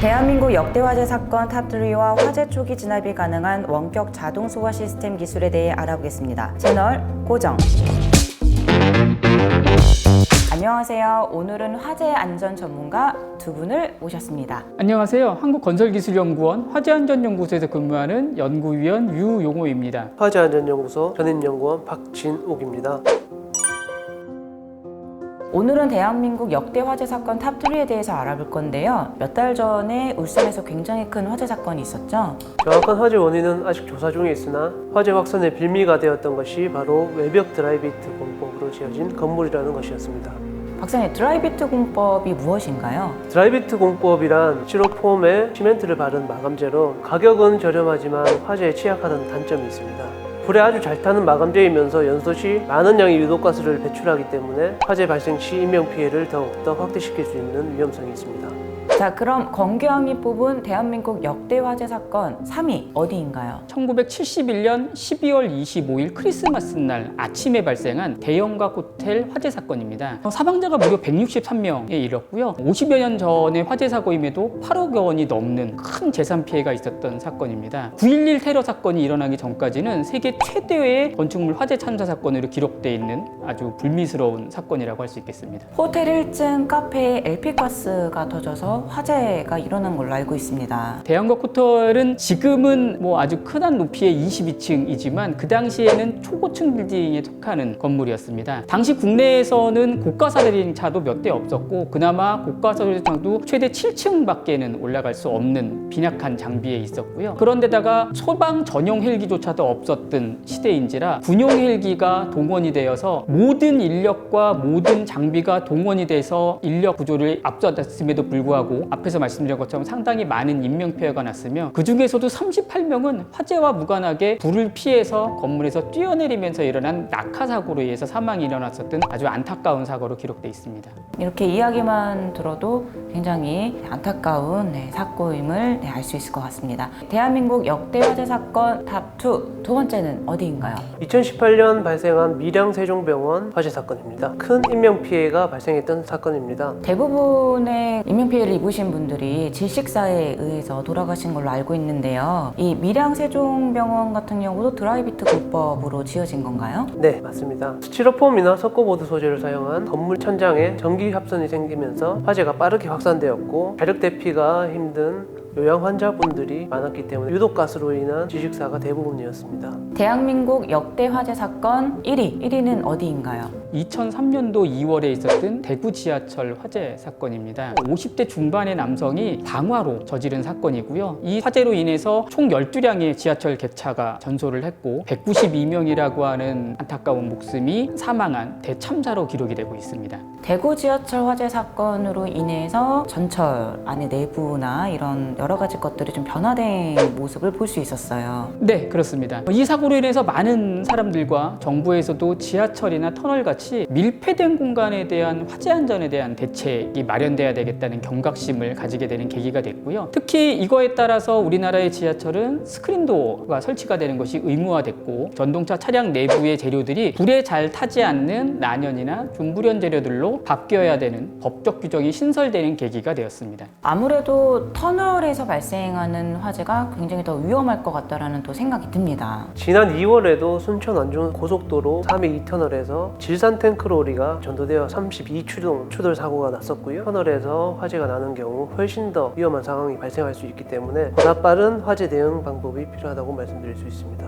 대한민국 역대 화재 사건 탑3와 화재 초기 진압이 가능한 원격 자동 소화 시스템 기술에 대해 알아보겠습니다. 채널 고정. 안녕하세요. 오늘은 화재 안전 전문가 두 분을 모셨습니다. 안녕하세요. 한국건설기술연구원 화재안전연구소에서 근무하는 연구위원 유용호입니다. 화재안전연구소 전임연구원 박진옥입니다. 오늘은 대한민국 역대 화재 사건 탑3에 대해서 알아볼 건데요. 몇 달 전에 울산에서 굉장히 큰 화재 사건이 있었죠. 정확한 화재 원인은 아직 조사 중에 있으나 화재 확산의 빌미가 되었던 것이 바로 외벽 드라이비트 공법으로 지어진 건물이라는 것이었습니다. 박사님, 드라이비트 공법이 무엇인가요? 드라이비트 공법이란 스티로폼에 시멘트를 바른 마감재로 가격은 저렴하지만 화재에 취약하다는 단점이 있습니다. 불에 아주 잘 타는 마감재이면서 연소 시 많은 양의 유독가스를 배출하기 때문에 화재 발생 시 인명피해를 더욱더 확대시킬 수 있는 위험성이 있습니다. 자, 그럼 건교항이 뽑은 대한민국 역대 화재 사건 3위 어디인가요? 1971년 12월 25일 크리스마스 날 아침에 발생한 대형가 호텔 화재 사건입니다. 사망자가 무려 163명에 이르렀고요. 50여 년 전의 화재 사고임에도 8억 원이 넘는 큰 재산 피해가 있었던 사건입니다. 9.11 테러 사건이 일어나기 전까지는 세계 최대의 건축물 화재 참사 사건으로 기록되어 있는 아주 불미스러운 사건이라고 할 수 있겠습니다. 호텔 1층 카페에 LP가스가 터져서 화재가 일어난 걸로 알고 있습니다. 대형가 호텔은 지금은 아주 큰 높이의 22층이지만 그 당시에는 초고층 빌딩에 속하는 건물이었습니다. 당시 국내에서는 고가사대리차도 몇 대 없었고 그나마 고가사대리차도 최대 7층밖에는 올라갈 수 없는 빈약한 장비에 있었고요. 그런데다가 소방 전용 헬기조차도 없었던 시대인지라 군용 헬기가 동원이 되어서 모든 인력과 모든 장비가 동원이 돼서 인력 구조를 앞서갔음에도 불구하고 앞에서 말씀드린 것처럼 상당히 많은 인명피해가 났으며 그 중에서도 38명은 화재와 무관하게 불을 피해서 건물에서 뛰어내리면서 일어난 낙하사고로 의해서 사망이 일어났었던 아주 안타까운 사고로 기록되어 있습니다. 이렇게 이야기만 들어도 굉장히 안타까운 사고임을 알 수 있을 것 같습니다. 대한민국 역대 화재 사건 탑2 두 번째는 어디인가요? 2018년 발생한 밀양세종병원 화재 사건입니다. 큰 인명피해가 발생했던 사건입니다. 대부분의 인명피해를 입으신 분들이 질식사에 의해서 돌아가신 걸로 알고 있는데요. 이 밀양세종병원 같은 경우도 드라이비트 공법으로 지어진 건가요? 네, 맞습니다. 스티로폼이나 석고보드 소재를 사용한 건물 천장에 전기 합선이 생기면서 화재가 빠르게 확산되었고 자력 대피가 힘든 요양 환자분들이 많았기 때문에 유독가스로 인한 질식사가 대부분이었습니다. 대한민국 역대 화재 사건 1위는 어디인가요? 2003년도 2월에 있었던 대구 지하철 화재 사건입니다. 50대 중반의 남성이 방화로 저지른 사건이고요. 이 화재로 인해서 총 12량의 지하철 객차가 전소를 했고 192명이라고 하는 안타까운 목숨이 사망한 대참사로 기록이 되고 있습니다. 대구 지하철 화재 사건으로 인해서 전철 안의 내부나 이런 여러 가지 것들이 좀 변화된 모습을 볼 수 있었어요. 네, 그렇습니다. 이 사고로 인해서 많은 사람들과 정부에서도 지하철이나 터널 같이 밀폐된 공간에 대한 화재 안전에 대한 대책이 마련돼야 되겠다는 경각심을 가지게 되는 계기가 됐고요. 특히 이거에 따라서 우리나라의 지하철은 스크린도어가 설치가 되는 것이 의무화됐고 전동차 차량 내부의 재료들이 불에 잘 타지 않는 난연이나 중불연 재료들로 바뀌어야 되는 법적 규정이 신설되는 계기가 되었습니다. 아무래도 터널에서 발생하는 화재가 굉장히 더 위험할 것 같다라는 또 생각이 듭니다. 지난 2월에도 순천 안중 고속도로 3회 2터널에서 질산 탱크로리가 전도되어 32추동 추돌 사고가 났었고요. 터널에서 화재가 나는 경우 훨씬 더 위험한 상황이 발생할 수 있기 때문에 보다 빠른 화재 대응 방법이 필요하다고 말씀드릴 수 있습니다.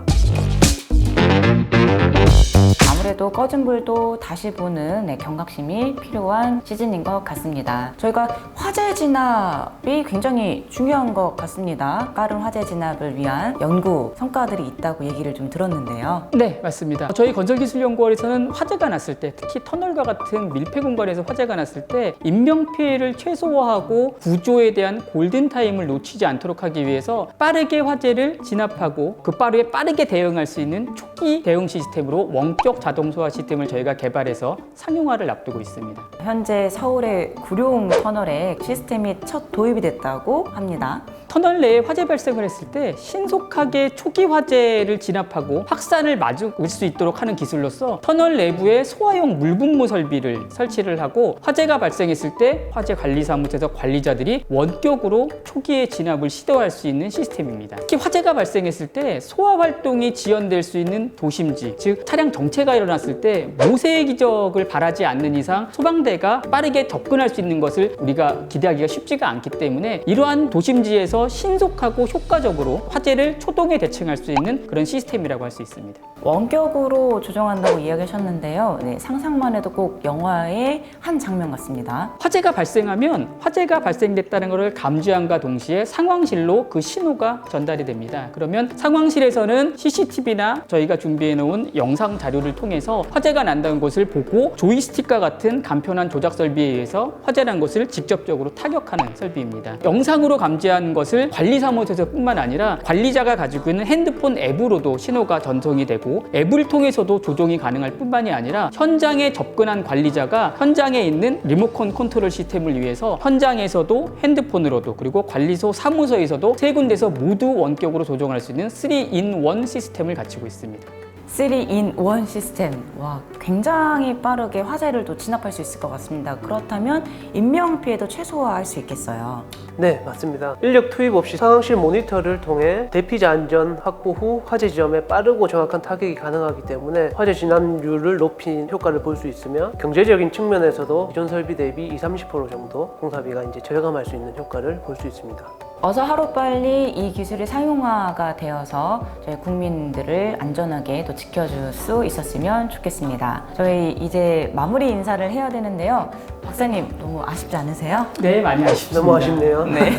아무래도 꺼진 불도 다시 보는 경각심이 필요한 시즌인 것 같습니다. 저희가 화재 진압이 굉장히 중요한 것 같습니다. 빠른 화재 진압을 위한 연구 성과들이 있다고 얘기를 좀 들었는데요. 네, 맞습니다. 저희 건설기술연구원에서는 화재가 났을 때, 특히 터널과 같은 밀폐 공간에서 화재가 났을 때 인명피해를 최소화하고 구조에 대한 골든타임을 놓치지 않도록 하기 위해서 빠르게 화재를 진압하고 그 빠르게 대응할 수 있는 초기 대응 시스템으로 원격 자동 소화 시스템을 저희가 개발해서 상용화를 앞두고 있습니다. 현재 서울의 구룡 터널에 시스템이 첫 도입이 됐다고 합니다. 터널 내에 화재 발생을 했을 때 신속하게 초기 화재를 진압하고 확산을 막을 수 있도록 하는 기술로서 터널 내부에 소화용 물분무 설비를 설치를 하고 화재가 발생했을 때 화재 관리 사무소에서 관리자들이 원격으로 초기의 진압을 시도할 수 있는 시스템입니다. 특히 화재가 발생했을 때 소화 활동이 지연될 수 있는 도심지, 즉 차량 정체가 일어났을 때 모세의 기적을 바라지 않는 이상 소방대가 빠르게 접근할 수 있는 것을 우리가 기대하기가 쉽지가 않기 때문에 이러한 도심지에서 신속하고 효과적으로 화재를 초동에 대처할 수 있는 그런 시스템이라고 할 수 있습니다. 원격으로 조정한다고 이야기하셨는데요. 네, 상상만 해도 꼭 영화의 한 장면 같습니다. 화재가 발생하면 화재가 발생됐다는 것을 감지함과 동시에 상황실로 그 신호가 전달이 됩니다. 그러면 상황실에서는 CCTV나 저희가 준비해 놓은 영상 자료를 통해서 화재가 난다는 것을 보고 조이스틱과 같은 간편한 조작 설비에 의해서 화재난 것을 직접적으로 타격하는 설비입니다. 영상으로 감지한 것을 관리사무소에서 뿐만 아니라 관리자가 가지고 있는 핸드폰 앱으로도 신호가 전송이 되고 앱을 통해서도 조종이 가능할 뿐만이 아니라 현장에 접근한 관리자가 현장에 있는 리모컨 컨트롤 시스템을 위해서 현장에서도 핸드폰으로도 그리고 관리소 사무소에서도 세 군데서 모두 원격으로 조종할 수 있는 3-in-1 시스템을 갖추고 있습니다. 3-in-1 시스템. 와, 굉장히 빠르게 화재를 또 진압할 수 있을 것 같습니다. 그렇다면 인명피해도 최소화할 수 있겠어요. 네, 맞습니다. 인력 투입 없이 상황실 모니터를 통해 대피자 안전 확보 후 화재 지점에 빠르고 정확한 타격이 가능하기 때문에 화재 진압률을 높인 효과를 볼 수 있으며 경제적인 측면에서도 기존 설비 대비 20-30% 정도 공사비가 이제 절감할 수 있는 효과를 볼 수 있습니다. 어서 하루빨리 이 기술이 상용화가 되어서 저희 국민들을 안전하게 또 지켜줄 수 있었으면 좋겠습니다. 저희 이제 마무리 인사를 해야 되는데요. 박사님, 너무 아쉽지 않으세요? 네, 많이 아쉽습니다. 너무 아쉽네요. 네.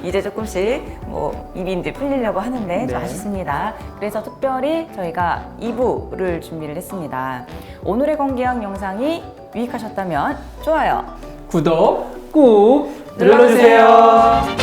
이제 조금씩 입이 이제 풀리려고 하는데 좀 네. 아쉽습니다. 그래서 특별히 저희가 2부를 준비를 했습니다. 오늘의 공개형 영상이 유익하셨다면 좋아요, 구독 꾹 눌러주세요.